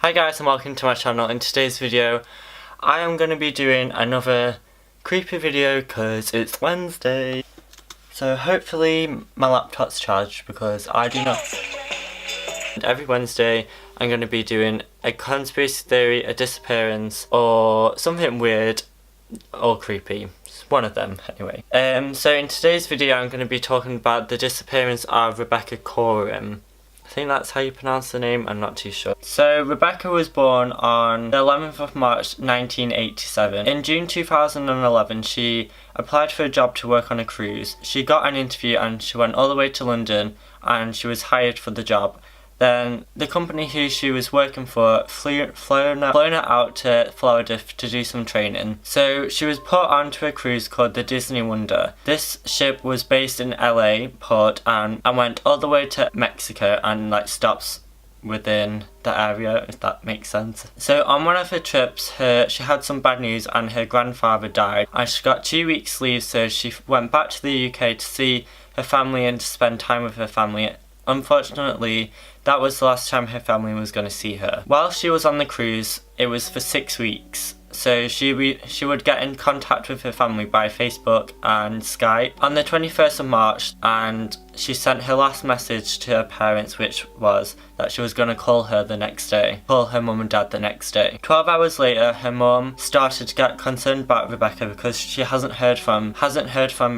Hi guys and welcome to my channel. In today's video I am going to be doing another creepy video because it's Wednesday. So hopefully my laptop's charged because I do not. And every Wednesday I'm going to be doing a conspiracy theory, a disappearance, or something weird or creepy. It's one of them anyway. So in today's video I'm going to be talking about the disappearance of Rebecca Corriam. I think that's how you pronounce the name, I'm not too sure. So Rebecca was born on the 11th of March 1987. In June 2011 she applied for a job to work on a cruise. She got an interview and she went all the way to London and she was hired for the job. Then the company who she was working for flown her out to Florida to do some training. So she was put onto a cruise called the Disney Wonder. This ship was based in LA port and went all the way to Mexico and stops within the area, if that makes sense. So on one of her trips she had some bad news and her grandfather died and she got 2 weeks leave, so she went back to the UK to see her family and to spend time with her family. Unfortunately, that was the last time her family was going to see her. While she was on the cruise, it was for 6 weeks. So she would get in contact with her family by Facebook and Skype on the 21st of March, and she sent her last message to her parents, which was that she was going to call her the next day, call her mum and dad the next day. 12 hours later, her mum started to get concerned about Rebecca because she hasn't heard from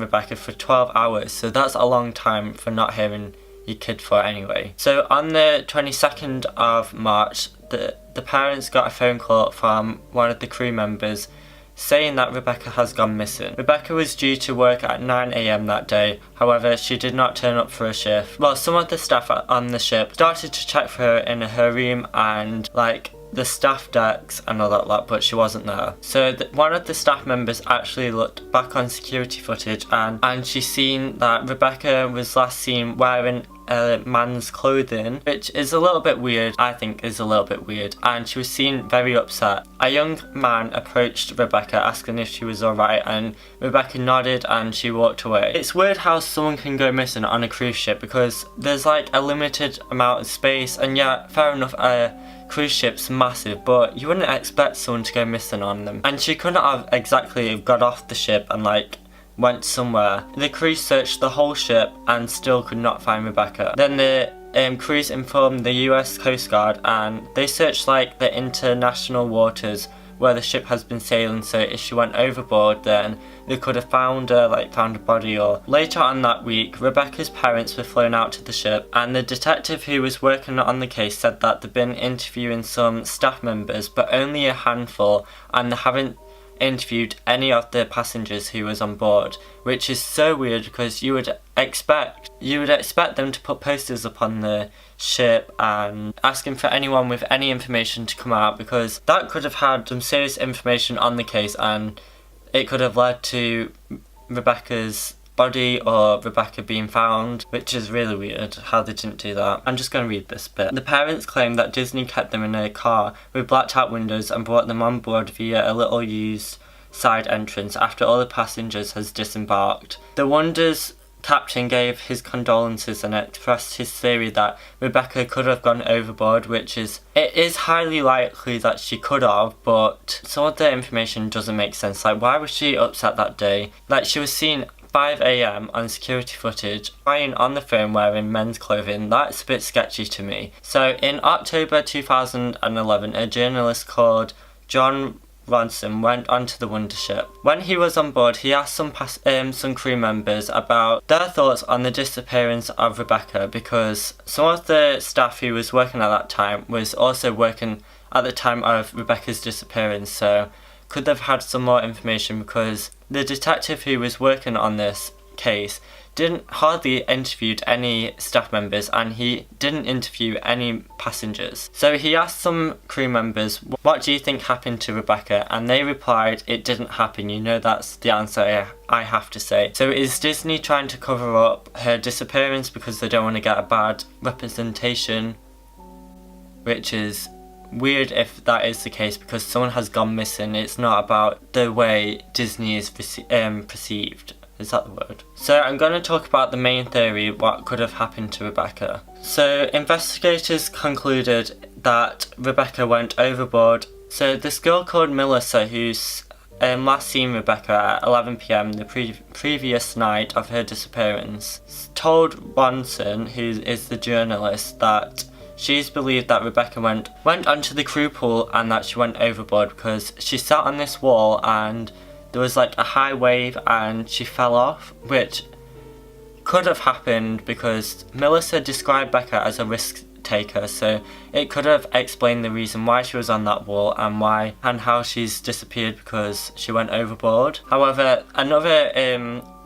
Rebecca for 12 hours. So that's a long time for not hearing your kid for anyway. So on the 22nd of March, the parents got a phone call from one of the crew members saying that Rebecca has gone missing. Rebecca was due to work at 9 AM that day, however she did not turn up for a shift. Well, some of the staff on the ship started to check for her in her room and the staff decks and all that lot, but she wasn't there. So one of the staff members actually looked back on security footage and she seen that Rebecca was last seen wearing a man's clothing, which is a little bit weird. I think is a little bit weird, and she was seen very upset. A young man approached Rebecca asking if she was alright, and Rebecca nodded and she walked away. It's weird how someone can go missing on a cruise ship because there's a limited amount of space, and yeah, fair enough, cruise ship's massive, but you wouldn't expect someone to go missing on them. And she couldn't have exactly got off the ship and went somewhere. The crew searched the whole ship and still could not find Rebecca. Then the crews informed the US Coast Guard and they searched the international waters where the ship has been sailing, so if she went overboard then they could have found her, found a body. Or later on that week, Rebecca's parents were flown out to the ship and the detective who was working on the case said that they'd been interviewing some staff members but only a handful, and they haven't interviewed any of the passengers who was on board, which is so weird because you would expect them to put posters up on the ship and asking for anyone with any information to come out, because that could have had some serious information on the case and it could have led to Rebecca's body or Rebecca being found, which is really weird how they didn't do that. I'm just going to read this bit. The parents claim that Disney kept them in a car with blacked out windows and brought them on board via a little used side entrance after all the passengers has disembarked. The Wonder's captain gave his condolences and expressed his theory that Rebecca could have gone overboard, it is highly likely that she could have, but some of the information doesn't make sense. Why was she upset that day? She was seen 5 AM on security footage crying on the phone wearing men's clothing. That's a bit sketchy to me. So in October 2011, a journalist called John Ronson went onto the Wonder ship. When he was on board, he asked some crew members about their thoughts on the disappearance of Rebecca, because some of the staff who was working at that time was also working at the time of Rebecca's disappearance, so could have had some more information, because the detective who was working on this case didn't hardly interviewed any staff members and he didn't interview any passengers. So he asked some crew members, what do you think happened to Rebecca? And they replied, it didn't happen. You know, that's the answer I have to say. So is Disney trying to cover up her disappearance because they don't want to get a bad representation? Which is weird if that is the case, because someone has gone missing. It's not about the way Disney is perceived. Is that the word? So I'm going to talk about the main theory, what could have happened to Rebecca. So investigators concluded that Rebecca went overboard. So this girl called Melissa, who's last seen Rebecca at 11 PM the previous night of her disappearance, told Wanson, who is the journalist, that she's believed that Rebecca went onto the crew pool and that she went overboard because she sat on this wall and there was like a high wave and she fell off, which could have happened because Melissa described Becca as a risk taker, so it could have explained the reason why she was on that wall and how she's disappeared because she went overboard. However, another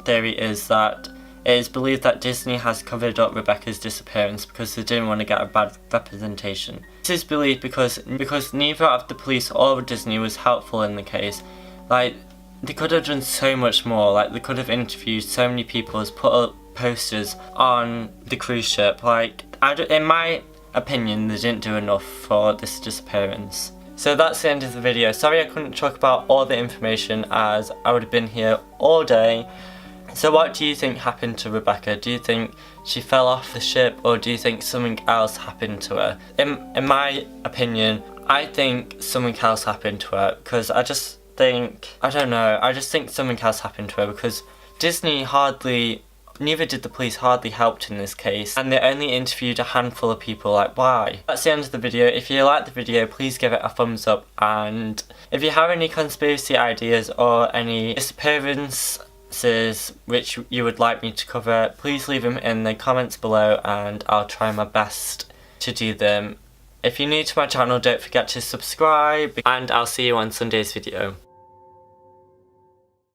theory is that it is believed that Disney has covered up Rebecca's disappearance because they didn't want to get a bad representation. This is believed because neither of the police or Disney was helpful in the case. Like, they could have done so much more. Like, they could have interviewed so many people, put up posters on the cruise ship. Like, in my opinion, they didn't do enough for this disappearance. So that's the end of the video. Sorry I couldn't talk about all the information as I would have been here all day. So what do you think happened to Rebecca? Do you think she fell off the ship or do you think something else happened to her? In my opinion, I think something else happened to her because I just think something else happened to her because neither did the police hardly helped in this case, and they only interviewed a handful of people. Like, why? That's the end of the video. If you liked the video, please give it a thumbs up, and if you have any conspiracy ideas or any disappearances which you would like me to cover, please leave them in the comments below and I'll try my best to do them. If you're new to my channel, don't forget to subscribe, and I'll see you on Sunday's video.